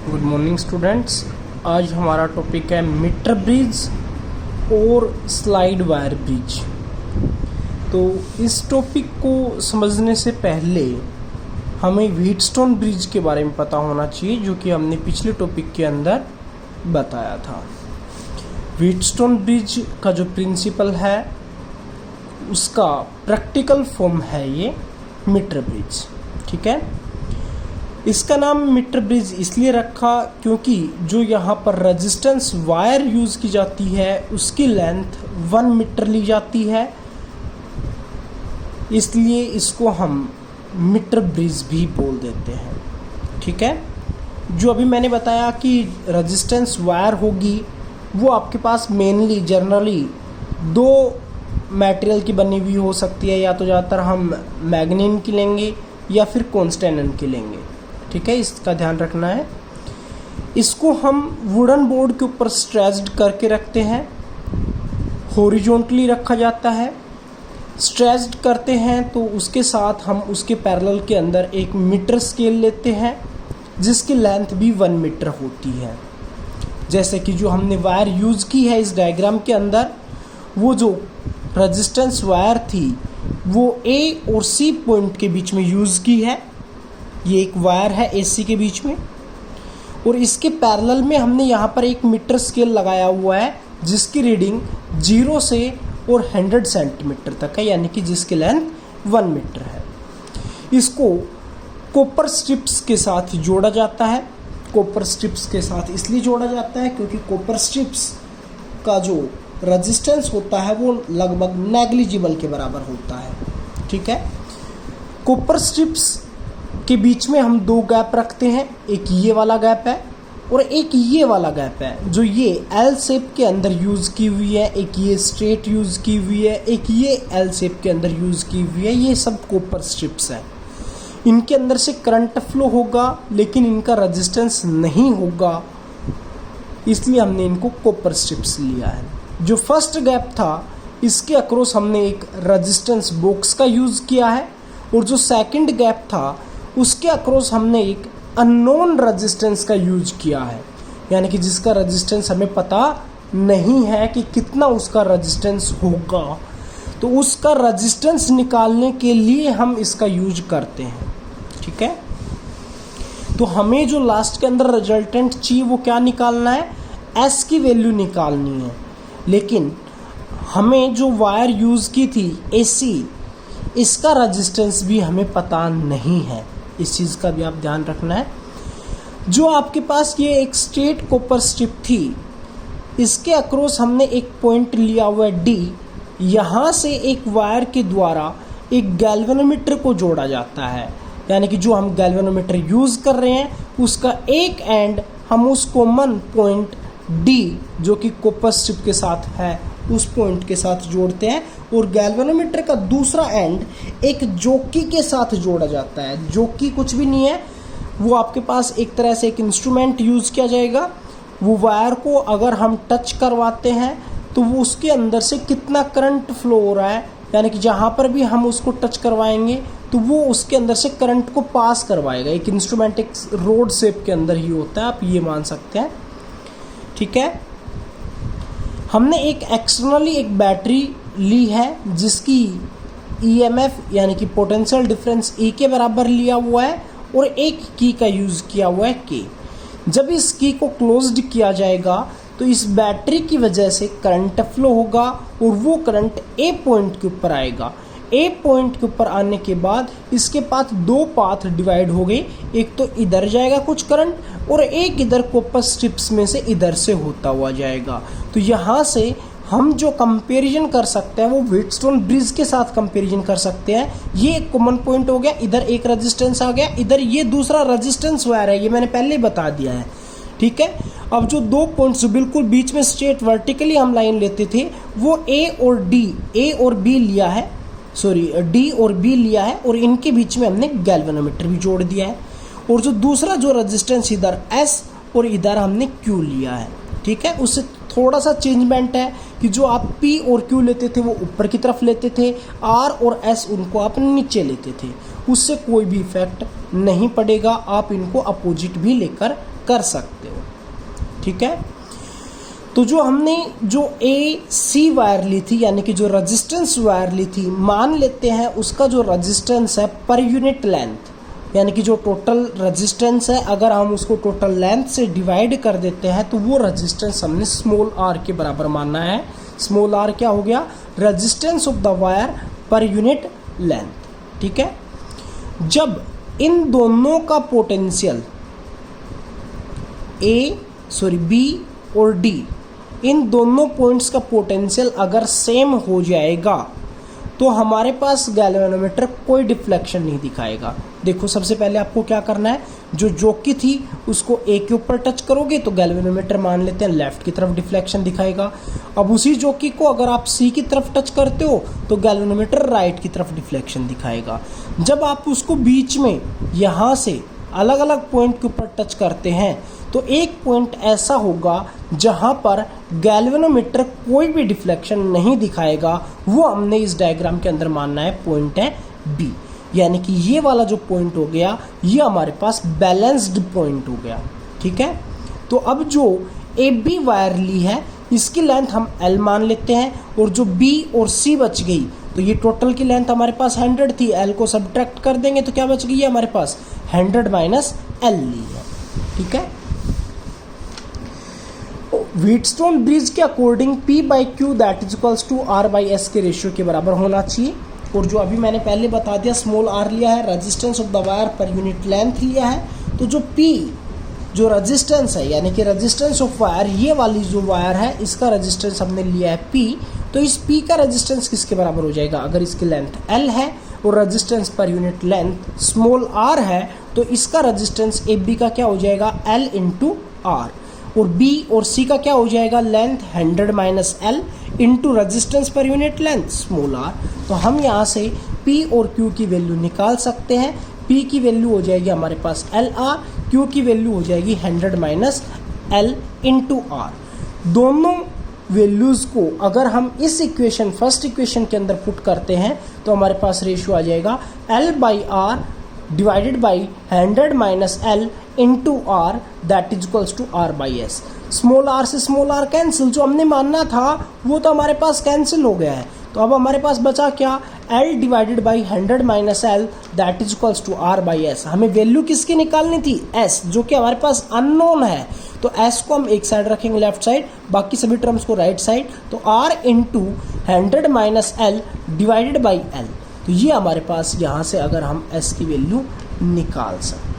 Good morning students. आज हमारा topic है मीटर ब्रिज और स्लाइड वायर ब्रिज। तो इस टॉपिक को समझने से पहले हमें व्हीटस्टोन ब्रिज के बारे में पता होना चाहिए, जो कि हमने पिछले टॉपिक के अंदर बताया था। व्हीटस्टोन ब्रिज का जो प्रिंसिपल है उसका प्रैक्टिकल फॉर्म है ये मीटर ब्रिज। ठीक है, इसका नाम मीटर ब्रिज इसलिए रखा क्योंकि जो यहाँ पर रेजिस्टेंस वायर यूज़ की जाती है उसकी लेंथ 1 मीटर ली जाती है, इसलिए इसको हम मीटर ब्रिज भी बोल देते हैं। ठीक है, जो अभी मैंने बताया कि रेजिस्टेंस वायर होगी वो आपके पास मेनली जनरली 2 मटेरियल की बनी हुई हो सकती है, या तो ज़्यादातर हम मैग्नीन की लेंगे या फिर कॉन्स्टेनन की लेंगे। ठीक है, इसका ध्यान रखना है। इसको हम वुडन बोर्ड के ऊपर स्ट्रेच्ड करके रखते हैं, हॉरिजॉन्टली रखा जाता है। स्ट्रेच्ड करते हैं तो उसके साथ हम उसके पैरेलल के अंदर एक मीटर स्केल लेते हैं जिसकी लेंथ भी 1 मीटर होती है। जैसे कि जो हमने वायर यूज़ की है इस डायग्राम के अंदर, वो जो रेजिस्टेंस वायर थी वो A और C पॉइंट के बीच में यूज़ की है। ये एक वायर है AC के बीच में, और इसके पैरेलल में हमने यहाँ पर एक मीटर स्केल लगाया हुआ है जिसकी रीडिंग 0 से और 100 सेंटीमीटर तक है, यानी कि जिसकी लेंथ 1 मीटर है। इसको कॉपर स्ट्रिप्स के साथ जोड़ा जाता है। कॉपर स्ट्रिप्स के साथ इसलिए जोड़ा जाता है क्योंकि कॉपर स्ट्रिप्स का जो रेजिस्टेंस होता है वो लगभग नेग्लिजिबल के बराबर होता है। ठीक है, कॉपर स्ट्रिप्स के बीच में हम 2 गैप रखते हैं, एक ये वाला गैप है और एक ये वाला गैप है जो ये L शेप के अंदर यूज़ की हुई है, एक ये स्ट्रेट यूज़ की हुई है, एक ये L शेप के अंदर यूज़ की हुई है। ये सब कॉपर स्ट्रिप्स हैं। इनके अंदर से करंट फ्लो होगा लेकिन इनका रेजिस्टेंस नहीं होगा, इसलिए हमने इनको कॉपर स्ट्रिप्स लिया है। जो फर्स्ट गैप था इसके अक्रॉस हमने एक रेजिस्टेंस बॉक्स का यूज़ किया है, और जो सेकंड गैप था उसके अक्रॉस हमने एक अननोन रेजिस्टेंस का यूज किया है, यानी कि जिसका रेजिस्टेंस हमें पता नहीं है कि कितना उसका रेजिस्टेंस होगा। तो उसका रेजिस्टेंस निकालने के लिए हम इसका यूज करते हैं। ठीक है, तो हमें जो लास्ट के अंदर रिजल्टेंट चाहिए वो क्या निकालना है, S की वैल्यू निकालनी है। लेकिन हमें जो वायर यूज़ की थी AC, इसका रेजिस्टेंस भी हमें पता नहीं है, इस चीज़ का भी आप ध्यान रखना है। जो आपके पास ये एक स्ट्रेट कॉपर स्ट्रिप थी, इसके अक्रॉस हमने एक पॉइंट लिया हुआ है D। यहाँ से एक वायर के द्वारा एक गैल्वेनोमीटर को जोड़ा जाता है, यानी कि जो हम गैल्वेनोमीटर यूज़ कर रहे हैं उसका एक एंड हम उस कॉमन पॉइंट D जो कि कॉपर स्ट्रिप के साथ है उस पॉइंट के साथ जोड़ते हैं, और गैल्वेनोमीटर का दूसरा एंड एक जॉकी के साथ जोड़ा जाता है। जॉकी कुछ भी नहीं है, वो आपके पास एक तरह से एक इंस्ट्रूमेंट यूज़ किया जाएगा। वो वायर को अगर हम टच करवाते हैं तो वो उसके अंदर से कितना करंट फ्लो हो रहा है, यानी कि जहाँ पर भी हम उसको टच करवाएंगे तो वो उसके अंदर से करंट को पास करवाएगा। एक इंस्ट्रूमेंट एक रोड शेप के अंदर ही होता है, आप ये मान सकते हैं। ठीक है, हमने एक एक्सटर्नली एक बैटरी ली है जिसकी EMF यानी कि पोटेंशियल डिफरेंस E के बराबर लिया हुआ है, और एक की का यूज़ किया हुआ है K। जब इस की को क्लोज्ड किया जाएगा तो इस बैटरी की वजह से करंट फ्लो होगा और वो करंट A पॉइंट के ऊपर आएगा। A पॉइंट के ऊपर आने के बाद इसके पास 2 पाथ डिवाइड हो गए, एक तो इधर जाएगा कुछ करंट और एक इधर कॉपर स्ट्रिप्स में से इधर से होता हुआ जाएगा। तो यहाँ से हम जो कंपैरिजन कर सकते हैं वो व्हीटस्टोन ब्रिज के साथ कंपैरिजन कर सकते हैं। ये एक कॉमन पॉइंट हो गया, इधर एक रेजिस्टेंस आ गया, इधर ये दूसरा रेजिस्टेंस वायर है, ये मैंने पहले ही बता दिया है। ठीक है, अब जो 2 पॉइंट्स बिल्कुल बीच में स्ट्रेट वर्टिकली हम लाइन लेते थे वो A और B लिया है, D और B लिया है, और इनके बीच में हमने गैल्वेनोमीटर भी जोड़ दिया है। और जो दूसरा जो रेजिस्टेंस इधर S और इधर हमने Q लिया है। ठीक है, उससे थोड़ा सा चेंजमेंट है कि जो आप P और Q लेते थे वो ऊपर की तरफ लेते थे, R और S उनको आप नीचे लेते थे। उससे कोई भी इफेक्ट नहीं पड़ेगा, आप इनको अपोजिट भी लेकर कर सकते हो। ठीक है, तो जो हमने जो AC वायर ली थी, यानी कि जो रेजिस्टेंस वायर ली थी, मान लेते हैं उसका जो रेजिस्टेंस है पर यूनिट लेंथ, यानी कि जो टोटल रेजिस्टेंस है, अगर हम उसको टोटल लेंथ से डिवाइड कर देते हैं तो वो रेजिस्टेंस हमने स्मॉल r के बराबर मानना है। स्मॉल r क्या हो गया? Resistance of the wire per unit length. ठीक है, जब इन दोनों का पोटेंशियल B और D, इन दोनों पॉइंट्स का पोटेंशियल अगर सेम हो जाएगा तो हमारे पास गैल्वेनोमीटर कोई डिफ्लेक्शन नहीं दिखाएगा। देखो, सबसे पहले आपको क्या करना है, जो जोकी थी उसको A के ऊपर टच करोगे तो गैल्वेनोमीटर मान लेते हैं लेफ्ट की तरफ डिफ्लेक्शन दिखाएगा। अब उसी जोकी को अगर आप C की तरफ टच करते हो तो गैल्वेनोमीटर राइट की तरफ डिफ्लेक्शन दिखाएगा। जब आप उसको बीच में यहाँ से अलग अलग पॉइंट के ऊपर टच करते हैं तो एक पॉइंट ऐसा होगा जहां पर गैल्वेनोमीटर कोई भी डिफ्लेक्शन नहीं दिखाएगा, वो हमने इस डायग्राम के अंदर मानना है पॉइंट है B। यानी कि ये वाला जो पॉइंट हो गया ये हमारे पास बैलेंस्ड पॉइंट हो गया। ठीक है, तो अब जो AB वायर ली है इसकी लेंथ हम L मान लेते हैं, और जो B और C बच गई तो ये टोटल की लेंथ हमारे पास 100 थी, L को सब्ट्रैक्ट कर देंगे तो क्या बच गई है हमारे पास 100 माइनस L ली है। ठीक है, व्हीटस्टोन ब्रिज के according P/Q that is equals to R/S के रेशियो के बराबर होना चाहिए। और जो अभी मैंने पहले बता दिया, स्मॉल r लिया है, resistance of the wire per unit length लिया है, तो जो P जो रेजिस्टेंस है, यानी कि रेजिस्टेंस ऑफ वायर, ये वाली जो वायर है इसका रेजिस्टेंस हमने लिया है P, तो इस P का रेजिस्टेंस किसके बराबर हो जाएगा? अगर इसकी लेंथ L है और resistance per unit length small r है तो इसका रेजिस्टेंस AB का क्या हो जाएगा? L into R। और B और C का क्या हो जाएगा? Length 100 minus L into resistance per unit length small r। तो हम यहाँ से P और Q की वैल्यू निकाल सकते हैं। P की वैल्यू हो जाएगी हमारे पास LR, Q की वैल्यू हो जाएगी 100 माइनस L इंटू R। दोनों वैल्यूज़ को अगर हम इस इक्वेशन फर्स्ट इक्वेशन के अंदर पुट करते हैं तो हमारे पास रेशियो आ जाएगा L/R divided by 100 minus L into R that is equals to R/S। Small r से स्मॉल r कैंसिल, जो हमने मानना था वो तो हमारे पास कैंसिल हो गया है। तो अब हमारे पास बचा क्या? L divided by 100 minus L that is equals to R/S। हमें वैल्यू किसकी निकालनी थी? S, जो कि हमारे पास अननोन है। तो S को हम एक साइड रखेंगे लेफ्ट साइड, बाकी सभी टर्म्स को राइट साइड। तो R into 100 minus L divided by L, तो ये हमारे पास यहाँ से अगर हम S की वैल्यू निकाल सकते हैं।